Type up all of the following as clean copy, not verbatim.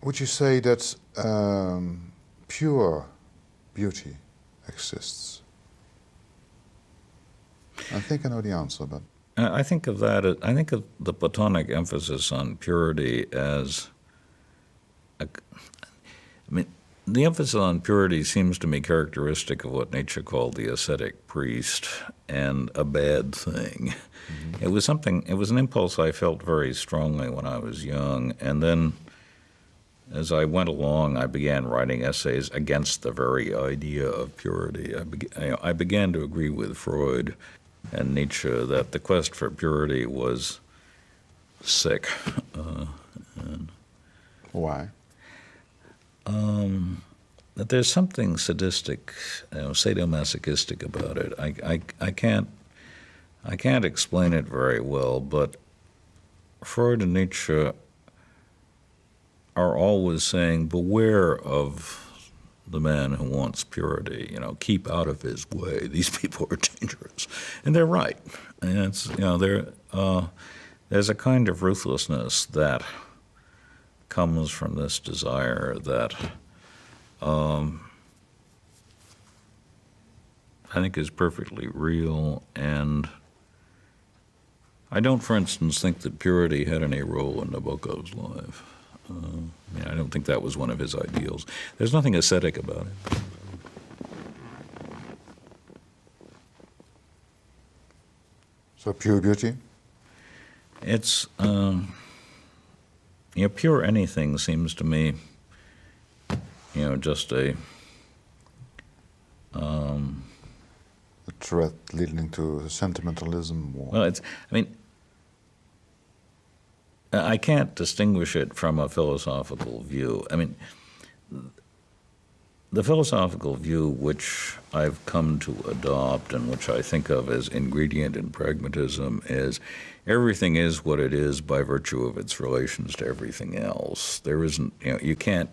Would you say that pure beauty exists? I think I know the answer, but... I think of that, I think of the Platonic emphasis on purity as, I mean, the emphasis on purity seems to me characteristic of what Nietzsche called the ascetic priest and a bad thing. Mm-hmm. It was an impulse I felt very strongly when I was young, and then as I went along, I began writing essays against the very idea of purity. I began to agree with Freud and Nietzsche that the quest for purity was sick. Why? That there's something sadistic, sadomasochistic about it. I can't explain it very well, but Freud and Nietzsche are always saying, beware of the man who wants purity, keep out of his way. These people are dangerous. And they're right. And it's, there's a kind of ruthlessness that comes from this desire that I think is perfectly real. And I don't, for instance, think that purity had any role in Nabokov's life. I don't think that was one of his ideals. There's nothing ascetic about it. So pure beauty? It's, pure anything seems to me, just a threat leading to sentimentalism? Well, I can't distinguish it from a philosophical view. The philosophical view which I've come to adopt and which I think of as ingredient in pragmatism is everything is what it is by virtue of its relations to everything else. There isn't, you can't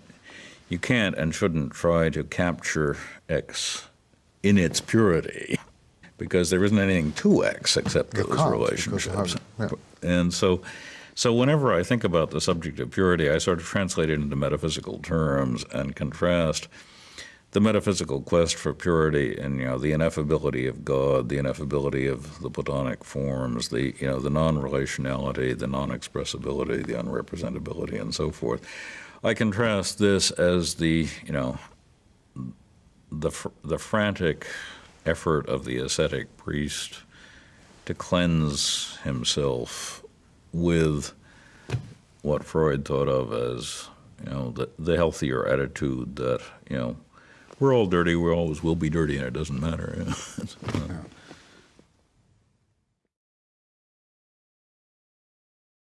and shouldn't try to capture X in its purity because there isn't anything to X except those relationships. And so whenever I think about the subject of purity, I sort of translate it into metaphysical terms and contrast the metaphysical quest for purity and the ineffability of God, the ineffability of the Platonic forms, the non-relationality, the non-expressibility, the unrepresentability, and so forth. I contrast this as the frantic effort of the ascetic priest to cleanse himself with what Freud thought of as, the healthier attitude that, we're all dirty, we always will be dirty, and it doesn't matter. Yeah.